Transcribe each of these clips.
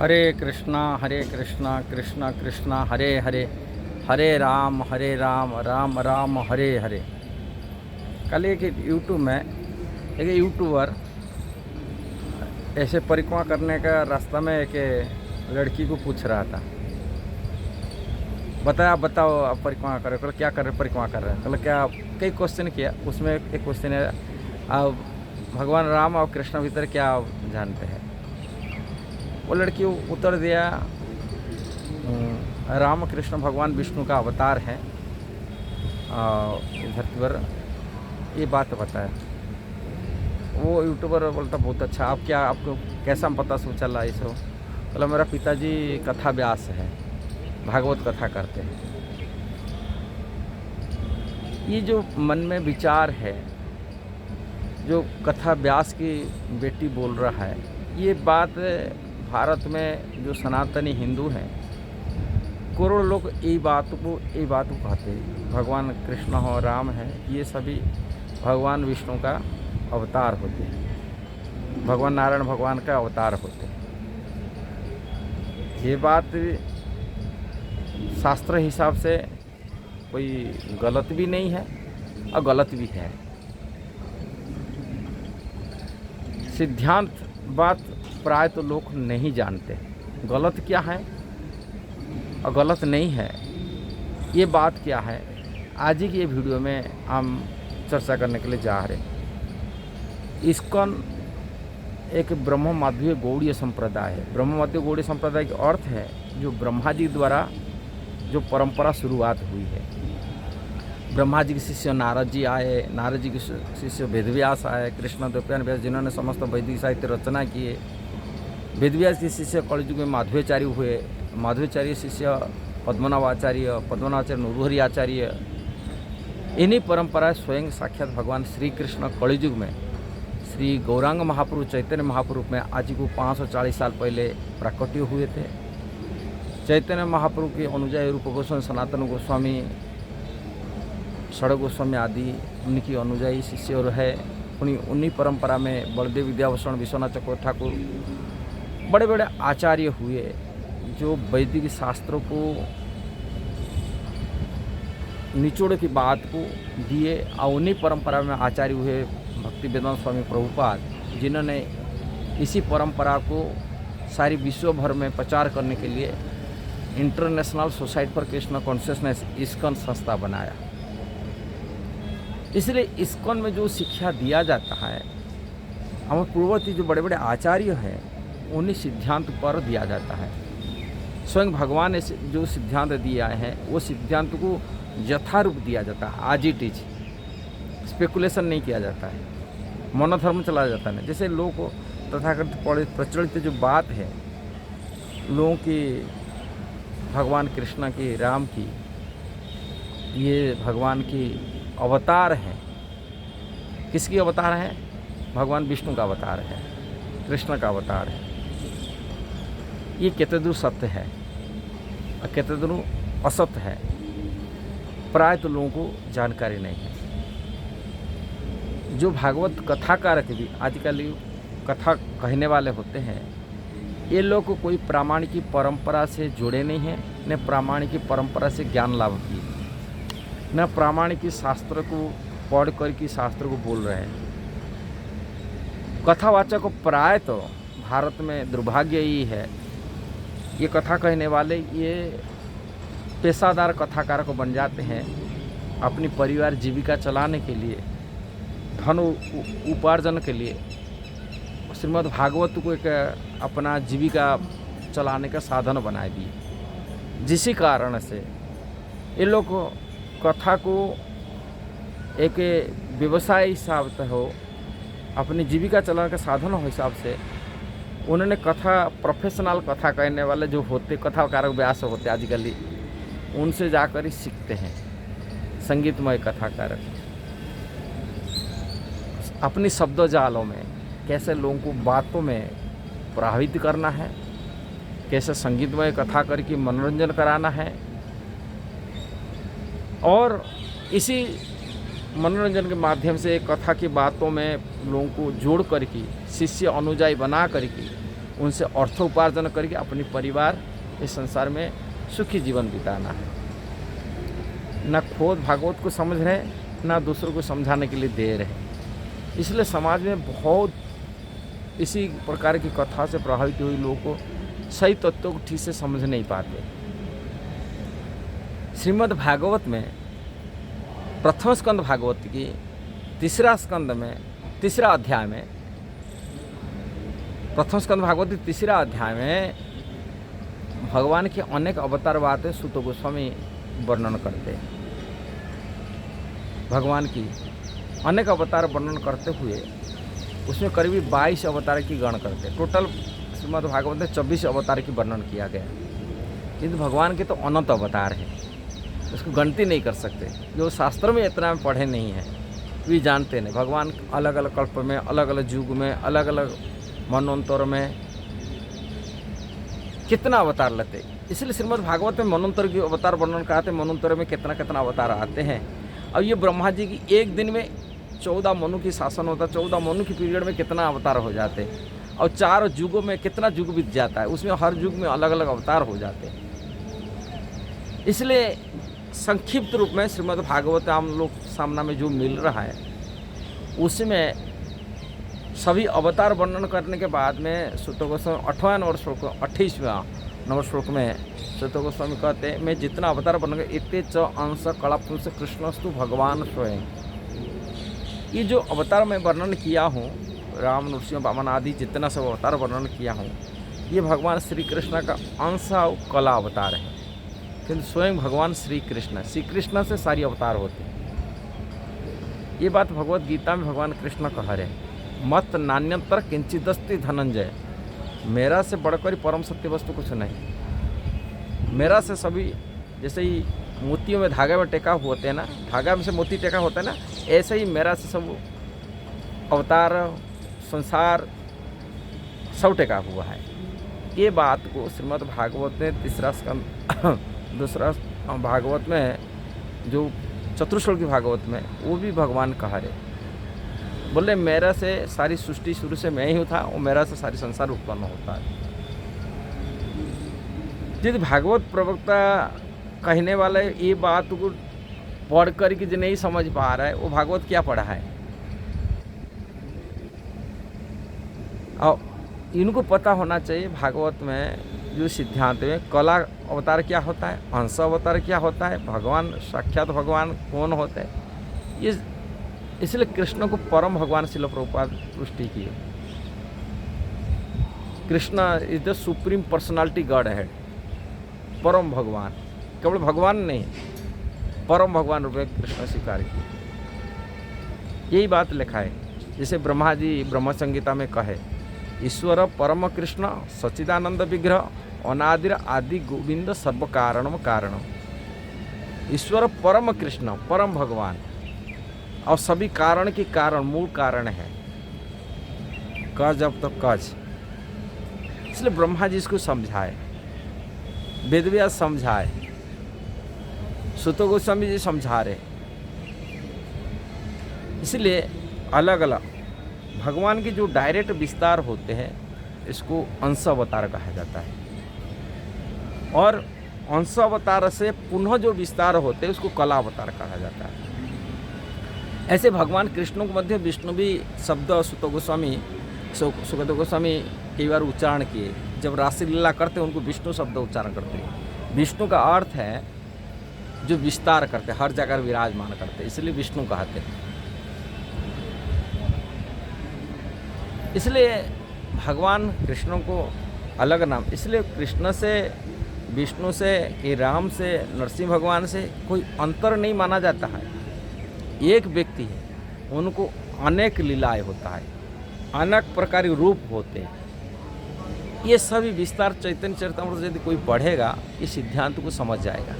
हरे कृष्णा कृष्णा कृष्णा हरे हरे, हरे राम राम राम हरे हरे। कल एक यूट्यूब में एक यूट्यूबर ऐसे परिक्रमा करने का रास्ता में एक लड़की को पूछ रहा था, बताओ आप परिक्रमा कर रहे हो? क्या कर रहे परिक्रमा कर रहे हैं? मतलब क्या कई क्वेश्चन किया। उसमें एक क्वेश्चन है, आप भगवान राम और कृष्ण भीतर क्या जानते हैं? वो लड़की उत्तर दिया, राम कृष्ण भगवान विष्णु का अवतार है धरती पर, ये बात बताया। वो यूट्यूबर बोलता बहुत अच्छा, आपको कैसा पता चला ये सब? बोला मेरा पिताजी कथा व्यास है, भागवत कथा करते हैं। ये जो मन में विचार है, जो कथा व्यास की बेटी बोल रहा है, ये बात भारत में जो सनातनी हिंदू हैं करोड़ लोग यही बात को कहते हैं। भगवान कृष्ण हो, राम है, ये सभी भगवान विष्णु का अवतार होते हैं, भगवान नारायण भगवान का अवतार होते हैं। ये बात शास्त्र हिसाब से कोई गलत भी नहीं है और गलत भी है। सिद्धांत बात प्राय तो लोग नहीं जानते, गलत क्या है और गलत नहीं है, ये बात क्या है। आज ही की ये वीडियो में हम चर्चा करने के लिए जा रहे हैं। इस्कॉन एक ब्रह्म माधवीय गौड़ीय संप्रदाय है। ब्रह्म माधवीय गौड़ीय संप्रदाय का अर्थ है जो ब्रह्मा जी द्वारा जो परंपरा शुरुआत हुई है। ब्रह्मा जी के शिष्य नारद जी आए, नारद जी के शिष्य वेदव्यास आए, कृष्ण द्वैपायन व्यास जिन्होंने समस्त वैदिक साहित्य रचना किए। वेदव्यास के शिष्य कलयुग में माधवाचार्य हुए, माधवाचार्य शिष्य पद्मनाभाचार्य, पद्मनाभाचार्य नरहरि आचार्य। इन्हीं परंपराएं स्वयं साक्षात भगवान श्री कृष्ण कलयुग में श्री गौरांग महाप्रभु चैतन्य महाप्रभु में आज को 540 साल पहले प्राकट्य हुए थे। चैतन्य महाप्रभु के अनुयायी रूप गोस्वामी, सनातन गोस्वामी, षड़ गोस्वामी आदि उनकी अनुयायी शिष्य और है। उन्हीं परंपरा में बलदेव विद्याभूषण, विश्वनाथ चक्रवर्ती ठाकुर बड़े बड़े आचार्य हुए जो वैदिक शास्त्रों को निचोड़ की बात को दिए। और उन्हीं परंपरा में आचार्य हुए भक्ति वेदांत स्वामी प्रभुपाद, जिन्होंने इसी परंपरा को सारी विश्व भर में प्रचार करने के लिए international society for Krishna consciousness ISKCON संस्था बनाया। इसलिए इस्कॉन में जो शिक्षा दिया जाता है, हमारे पूर्ववर्ती जो बड़े बड़े आचार्य हैं उन्हीं सिद्धांत पर दिया जाता है। स्वयं भगवान ने जो सिद्धांत दिया है वो सिद्धांत को यथारूप दिया जाता है, आज इट इज। स्पेकुलेशन नहीं किया जाता है, मनोधर्म चला जाता है। जैसे लोग तथाकथित प्रचलित जो बात है लोगों की, भगवान कृष्ण की, राम की, ये भगवान की अवतार है। किसकी अवतार है? भगवान विष्णु का अवतार है, कृष्ण का अवतार है। ये कितने दूर सत्य है और कितने दूर असत्य है, प्राय तो लोगों को जानकारी नहीं है। जो भागवत कथाकारक भी आजकल कथा कहने वाले होते हैं, ये लोग को कोई प्रामाणिक परंपरा से जुड़े नहीं हैं, न प्रामाणिक परंपरा से ज्ञान लाभ किए, न प्रामाणिक शास्त्र को पढ़ कर के शास्त्र को बोल रहे हैं। कथावाचक को प्राय तो भारत में दुर्भाग्य ही है, ये कथा कहने वाले ये पेशादार कथाकार को बन जाते हैं अपनी परिवार जीविका चलाने के लिए, धन उपार्जन के लिए। श्रीमद् भागवत को एक अपना जीविका चलाने का साधन बना दिए, जिसी कारण से ये लोग कथा को एक व्यवसाय हिसाब से हो, अपनी जीविका चलाने का साधन हो हिसाब से उन्होंने कथा, प्रोफेशनल कथा कहने वाले जो होते कथाकारक व्यास होते आजकल, उनसे जाकर ही सीखते हैं संगीतमय कथाकारक। अपनी शब्दों जालों में कैसे लोगों को बातों में प्रभावित करना है, कैसे संगीतमय कथा करके मनोरंजन कराना है, और इसी मनोरंजन के माध्यम से कथा की बातों में लोगों को जोड़ करके शिष्य अनुयायी बना करके उनसे अर्थोपार्जन करके अपनी परिवार इस संसार में सुखी जीवन बिताना है। ना खुद भागवत को समझ रहे, ना दूसरों को समझाने के लिए दे रहे। इसलिए समाज में बहुत इसी प्रकार की कथा से प्रभावित हुई लोगों को सही तत्वों को ठीक से समझ नहीं पाते। श्रीमद् भागवत में प्रथम स्कंद भागवत की तीसरा स्कंद में तीसरा अध्याय में प्रथम स्कंद भागवत की तीसरा अध्याय में भगवान के अनेक अवतार बातें सूत गोस्वामी वर्णन करते हैं। भगवान की अनेक अवतार वर्णन करते हुए उसमें करीब 22 अवतार की गण करते हैं। टोटल श्रीमद् भागवत में 24 अवतार की वर्णन किया गया, किंतु भगवान के तो अनंत अवतार हैं, उसको गिनती नहीं कर सकते। जो शास्त्र में इतना में पढ़े नहीं हैं वे जानते नहीं। भगवान अलग अलग कल्प में, अलग अलग युग में, अलग अलग मनवंतर में कितना अवतार लेते। इसलिए श्रीमद् भागवत में मनवंतर की अवतार वर्णन कराते। मनवंतर में कितना कितना अवतार आते हैं। अब ये ब्रह्मा जी की एक दिन में 14 मनु की शासन होता है, 14 मनु की पीरियड में कितना अवतार हो जाते हैं, और 4 युगों में कितना युग बीत जाता है, उसमें हर युग में अलग अलग अवतार हो जाते हैं। इसलिए संक्षिप्त रूप में श्रीमद् भागवत हम लोग सामने में जो मिल रहा है उसमें सभी अवतार वर्णन करने के बाद में सूत गोस्वामी 8वां नंबर श्लोक 28वां नंबर श्लोक में सूत गोस्वामी कहते हैं, मैं जितना अवतार वर्णन इतने च अंश कलापुंस कृष्णस्तु भगवान स्वयं। ये जो अवतार मैं वर्णन किया हूँ, राम नरसिंह वामन आदि जितना सब अवतार वर्णन किया हूँ, ये भगवान श्री कृष्ण का अंश और कला अवतार है, किंतु स्वयं भगवान श्री कृष्ण से सारी अवतार होते हैं। ये बात भगवत गीता में भगवान कृष्ण कह रहे हैं, मत नान्यंतर किंचिदस्ति धनंजय, मेरा से बढ़कर परम सत्य वस्तु कुछ नहीं। मेरा से सभी, जैसे ही मोतियों में धागे में टेका होते हैं ना, धागा में से मोती टेका होता है ना, ऐसे ही मेरा से सब अवतार संसार सब टेका हुआ है। ये बात को श्रीमद् भागवत में तीसरा स्कंद दूसरा भागवत में जो चतुर्श्लोकी भागवत में वो भी भगवान कह रहे, बोले मेरा से सारी सृष्टि शुरू से मैं ही था और मेरा से सारी संसार उत्पन्न होता है। यदि भागवत प्रवक्ता कहने वाले ये बात को पढ़ कर के जो नहीं समझ पा रहा है वो भागवत क्या पढ़ा है। और इनको पता होना चाहिए भागवत में जो सिद्धांत में कला अवतार क्या होता है, अंश अवतार क्या होता है, भगवान साक्षात भगवान कौन होते हैं। ये इसलिए कृष्ण को परम भगवान श्रील प्रभुपाद पुष्टि की। Krishna is the supreme personality God head, परम भगवान, केवल भगवान नहीं, परम भगवान रूप में कृष्ण स्वीकार किए। यही बात लिखा है, जैसे ब्रह्मा जी ब्रह्म संहिता में कहे, ईश्वर परम कृष्ण सच्चिदानंद विग्रह अनादिर आदि गोविंद सर्व कारणम कारणम। ईश्वर परम कृष्ण परम भगवान और सभी कारण के कारण मूल कारण है, कज अब तो कज। इसलिए ब्रह्मा जी इसको समझाए, वेदव्यास समझाए, सूत गोस्वामी जी समझा रहे। इसलिए अलग अलग भगवान के जो डायरेक्ट विस्तार होते हैं इसको अंश अवतार कहा जाता है, और अंश अवतार से पुनः जो विस्तार होते हैं उसको कला अवतार कहा जाता है। ऐसे भगवान कृष्ण के मध्य विष्णु भी शब्द सूत गोस्वामी सुखदेव गोस्वामी कई बार उच्चारण किए। जब राशि लीला करते हैं उनको विष्णु शब्द उच्चारण करते हैं। विष्णु का अर्थ है जो विस्तार करते, हर जगह विराजमान करते, इसलिए विष्णु कहते हैं। इसलिए भगवान कृष्ण को अलग नाम, इसलिए कृष्ण से विष्णु से कि राम से नरसिंह भगवान से कोई अंतर नहीं माना जाता है। एक व्यक्ति है, उनको अनेक लीलाएं होता है, अनेक प्रकार के रूप होते हैं। ये सभी विस्तार चैतन्य चरितामृत यदि कोई पढ़ेगा ये सिद्धांत को समझ जाएगा।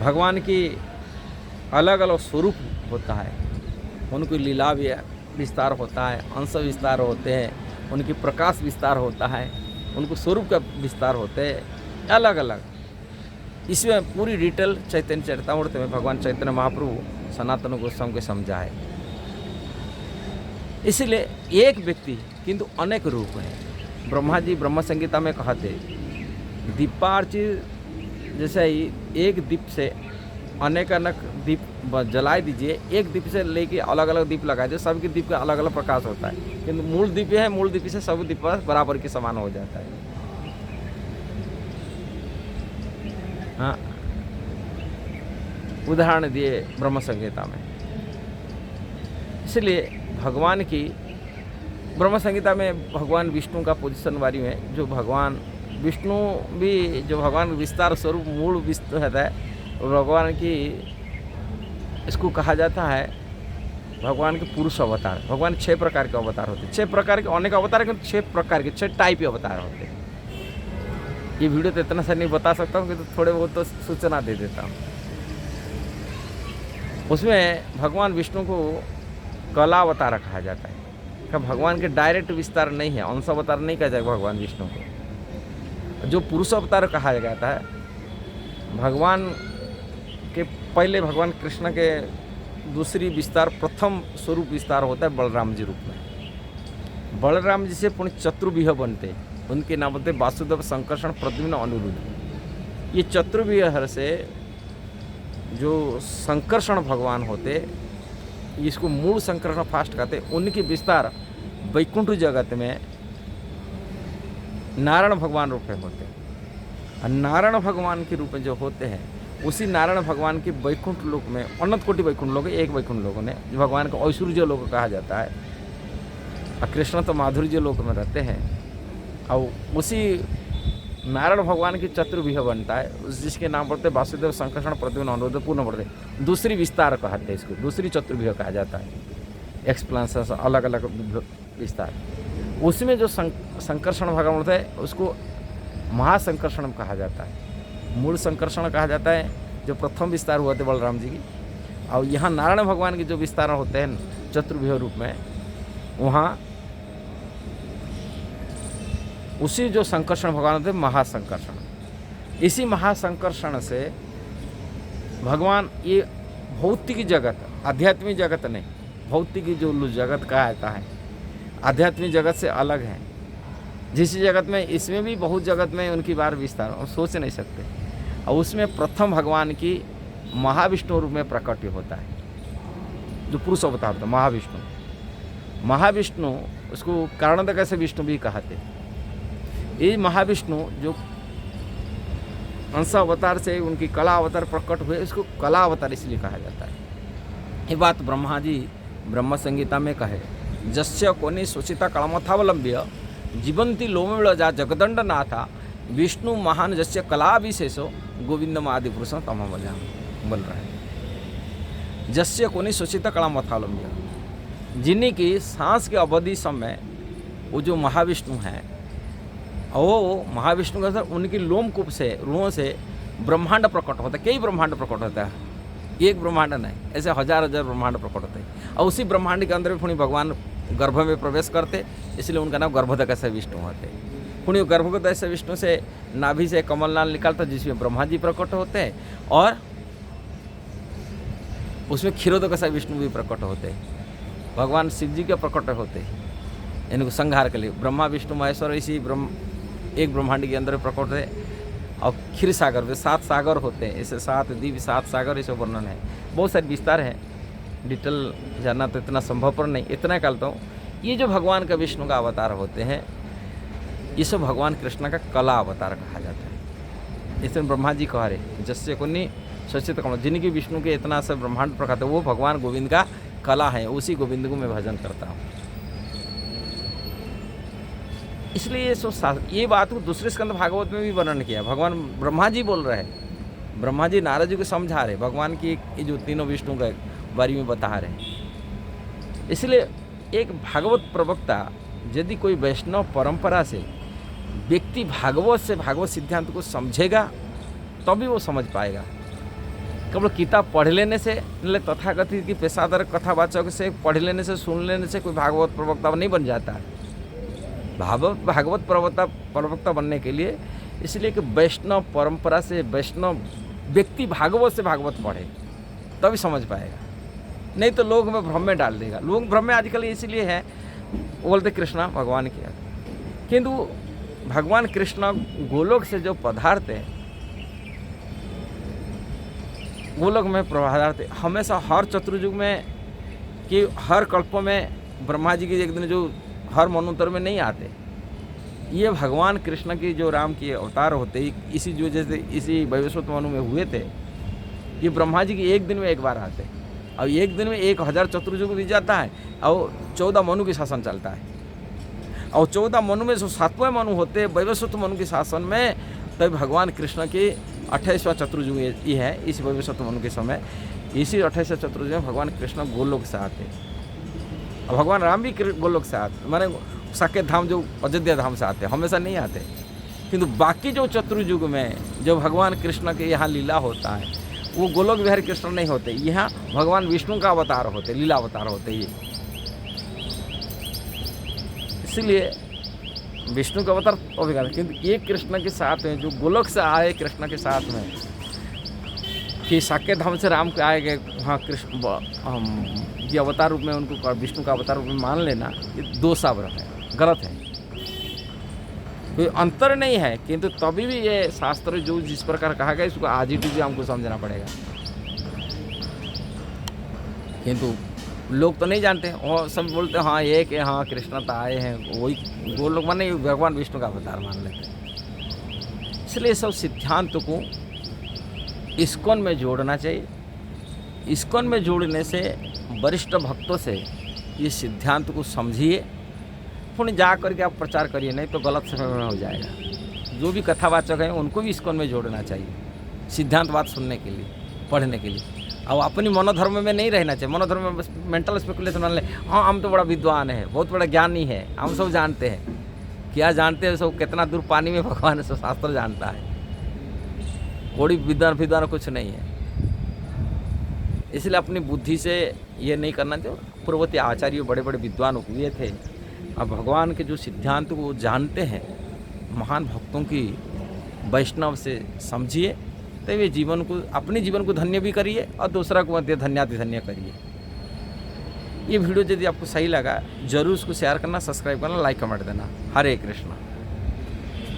भगवान की अलग अलग स्वरूप होता है, उनकी लीला भी विस्तार होता है, अंश विस्तार होते हैं, उनकी प्रकाश विस्तार होता है, उनको स्वरूप का विस्तार होते हैं अलग अलग। इसमें पूरी डिटेल चैतन्य चरितामृत में भगवान चैतन्य महाप्रभु सनातन गोस्वामी को समझा है। इसलिए एक व्यक्ति किंतु अनेक रूप हैं। ब्रह्मा जी ब्रह्म संहिता में कहते दीपार्चित जैसे ही एक दीप से अनेक दीप जलाए दीजिए, एक दीप से लेके अलग अलग दीप लगा दीजिए, सबके दीप का अलग अलग प्रकाश होता है, किंतु मूल दीप है, मूल दीप से सब दीप बराबर के समान हो जाता है। हाँ, उदाहरण दिए ब्रह्म संहिता में। इसलिए भगवान की ब्रह्म संहिता में भगवान विष्णु का पोजीशन वारी में, जो भगवान विष्णु भी जो भगवान विस्तार स्वरूप मूल विष्णु रहता है, भगवान की इसको कहा जाता है भगवान के पुरुष अवतार। भगवान 6 प्रकार के अवतार होते हैं, 6 प्रकार के अनेक अवतार है, 6 प्रकार के 6 टाइप के अवतार होते हैं। ये वीडियो तो इतना सा नहीं बता सकता हूँ कि तो थोड़े बहुत तो सूचना दे देता हूँ। उसमें भगवान विष्णु को कला अवतार कहा जाता है। क्या भगवान के डायरेक्ट विस्तार नहीं है, अंश अवतार नहीं कहा जाएगा भगवान विष्णु को। जो पुरुष अवतार कहा जाता है, भगवान के पहले भगवान कृष्ण के दूसरी विस्तार प्रथम स्वरूप विस्तार होता है बलराम जी रूप में। बलराम जी से पुण्य चतुर्व्यूह बनते, उनके नाम होते वासुदेव, संकर्षण, प्रद्युम्न, अनिरुद्ध। ये चतुर्व्यूह से जो संकर्षण भगवान होते, इसको मूल संकर्षण फास्ट कहते, उनके विस्तार वैकुंठ जगत में नारायण भगवान रूप में होते। और नारायण भगवान के रूप में जो होते हैं, उसी नारायण भगवान के वैकुंठ लोक में, अनंत कोटि वैकुंठ लोक, एक वैकुंठ लोक ने जो भगवान का ऐश्वर्य लोक कहा जाता है, और कृष्ण तो माधुर्य लोक में रहते हैं। और उसी नारायण भगवान की चतुर्व्यूह बनता है, जिसके नाम पड़ते वासुदेव, संकर्षण, प्रद्युम्न, अनिरुद्ध, पूर्ण पड़ते। दूसरी विस्तार कहते हैं इसको, दूसरी चतुर्व्यूह कहा जाता है। एक्सप्लांस अलग अलग विस्तार। उसमें जो संकर्षण भगवान होता है, उसको महासंकर्षण कहा जाता है। मूल संकर्षण कहा जाता है, जो प्रथम विस्तार हुआ थे बलराम जी की। और यहाँ नारायण भगवान के जो विस्तार होते हैं चतुर्व्यूह रूप में, वहाँ उसी जो संकर्षण भगवान होते हैं महासंकर्षण। इसी महासंकर्षण से भगवान ये भौतिक जगत, आध्यात्मिक जगत नहीं, भौतिक जो जगत कहा जाता है, आध्यात्मिक जगत से अलग है। जिस जगत में, इसमें भी बहुत जगत में उनकी बार विस्तार हम सोच नहीं सकते। और उसमें प्रथम भगवान की महाविष्णु रूप में प्रकट होता है, जो पुरुष अवतार होता है महाविष्णु। महाविष्णु उसको कारणदक से विष्णु भी कहते। ये महाविष्णु जो अंश अवतार से उनकी कला अवतार प्रकट हुए, इसको कला अवतार इसलिए कहा जाता है। ये बात ब्रह्मा जी ब्रह्म संहिता में कहे, जस्य कोनि सुचिता कलमथावलंब्य जीवंती लोमेड़ जा जगदंड नाथा विष्णु महान जस्य कला विशेषो गोविंदम आदि पुरुषों तमाम बोल रहा है। जस्य कोनि सुचिता कलमथावलंब्य, जिन्हीं की सांस के अवधि समय वो जो महाविष्णु हैं, वो महाविष्णु का सर उनकी लोमकूप से, रूहों से ब्रह्मांड प्रकट होता है। कई ब्रह्मांड प्रकट होता है, एक ब्रह्मांड नहीं, ऐसे हजार हजार ब्रह्मांड प्रकट होते हैं। और उसी ब्रह्मांड के अंदर भी पुण्य भगवान गर्भ में प्रवेश करते, इसलिए उनका नाम गर्भोदक से विष्णु होते। पुण्य गर्भोदक से विष्णु से नाभि से कमलनाल निकलता, जिसमें ब्रह्मा जी प्रकट होते हैं, और उसमें क्षीरोदक से विष्णु भी प्रकट होते हैं। भगवान शिव जी के प्रकट होते हैं इनको संहार के लिए। ब्रह्मा विष्णु महेश्वर इसी एक ब्रह्मांड के अंदर प्रकट है। और क्षीर सागर में 7 सागर होते हैं, ऐसे 7 द्वीप 7 सागर, इसे वर्णन है। बहुत सारे विस्तार हैं, डिटेल जानना तो इतना संभव पर नहीं, इतना कहता हूँ। ये जो भगवान का विष्णु का अवतार होते हैं, ये सब भगवान कृष्ण का कला अवतार कहा जाता है। इसमें ब्रह्मा जी कह रहे जस्य कोनि सचित कमल, जिनकी विष्णु के इतना सब ब्रह्मांड प्रकट है, वो भगवान गोविंद का कला है। उसी गोविंद को मैं भजन करता हूँ। इसलिए ये बात को दूसरे स्कंद भागवत में भी वर्णन किया। भगवान ब्रह्मा जी बोल रहे हैं, ब्रह्मा जी नारद जी को समझा रहे, भगवान की ये जो तीनों विष्णु के बारे में बता रहे हैं। इसलिए एक भागवत प्रवक्ता, यदि कोई वैष्णव परंपरा से व्यक्ति भागवत से भागवत सिद्धांत को समझेगा, तभी वो समझ पाएगा। केवल किताब पढ़ लेने से, तथाकथित की पेशादार कथावाचक से पढ़ लेने से, सुन लेने से कोई भागवत प्रवक्ता नहीं बन जाता। भागवत प्रवक्ता बनने के लिए इसलिए कि वैष्णव परंपरा से वैष्णव व्यक्ति भागवत से भागवत पढ़े, तभी समझ पाएगा। नहीं तो लोग में भ्रम में डाल देगा। लोग भ्रम में आजकल इसलिए है, वो बोलते कृष्णा भगवान की आत्मा। किंतु भगवान कृष्ण गोलोक से जो पदार्थ गोलोक में पदार्थ हमेशा हर चतुर्युग में कि हर कल्पों में ब्रह्मा जी की एक दिन जो हर मनोत्तर में नहीं आते। ये भगवान कृष्ण की जो राम की अवतार होते इसी जो जैसे इसी वैवस्वत मनु में हुए थे, ये ब्रह्मा जी की एक दिन में एक बार आते और एक दिन में 1000 चतुर्युग बीत जाता है और 14 मनु की शासन चलता है। और 14 मनु में जो 7वें मनु होते वैवस्वत मनु के शासन में, तब भगवान कृष्ण की 28वां चतुर्युग ये है। इस वैवस्वत मनु के समय इसी 28वें चतुर्युग में भगवान कृष्ण गोलोक से आते और भगवान राम भी गोलोक से आते, माने साकेत धाम जो अयोध्या धाम से आते, हमेशा नहीं आते। किंतु बाकी जो चतुर्युग में जो भगवान कृष्ण के यहाँ लीला होता है वो गोलोक बिहारी कृष्ण नहीं होते, यहाँ भगवान विष्णु का अवतार होते, लीला अवतार होते ये। इसलिए विष्णु का अवतार अभिकार, किंतु ये कृष्ण के साथ में जो गोलोक से आए कृष्ण के साथ में कि साकेत धाम से राम के आए गए वहाँ कृष्ण ये अवतार रूप में उनको विष्णु का अवतार रूप में मान लेना ये दोषावह है, गलत है, कोई अंतर नहीं है। किंतु तभी भी ये शास्त्र जो जिस प्रकार कहा गया इसको आज ही भी हमको समझना पड़ेगा। किंतु लोग तो नहीं जानते, और सब बोलते हैं हाँ ये कि हाँ कृष्ण तो आए हैं, वही वो लोग माने भगवान विष्णु का अवतार मान लेते हैं। इसलिए सब सिद्धांत को इस्कॉन में जोड़ना चाहिए। इस्कॉन में जोड़ने से वरिष्ठ भक्तों से ये सिद्धांत को समझिए, फिर जा करके आप प्रचार करिए, नहीं तो गलत समय में हो जाएगा। जो भी कथावाचक हैं उनको भी इस्कॉन में जोड़ना चाहिए सिद्धांत बात सुनने के लिए, पढ़ने के लिए। और अपनी मनोधर्म में नहीं रहना चाहिए। मनोधर्म में बस मेंटल स्पेकुलेशन मान ले, हाँ हम तो बड़ा विद्वान है, बहुत बड़ा ज्ञानी है, हम सब जानते हैं। क्या जानते हैं सब, कितना दूर पानी में भगवान सब शास्त्र जानता है, कोई विद्वान कुछ नहीं है। इसलिए अपनी बुद्धि से ये नहीं करना चाहिए। पूर्ववर्ती आचार्य बड़े बड़े विद्वान हुए थे, अब भगवान के जो सिद्धांत को जानते हैं, महान भक्तों की वैष्णव से समझिए, तो ये जीवन को अपने जीवन को धन्य भी करिए और दूसरा को मध्य धन्यातिधन्य करिए। ये वीडियो यदि आपको सही लगा जरूर उसको शेयर करना, सब्सक्राइब करना, लाइक कमेंट देना। हरे कृष्णा।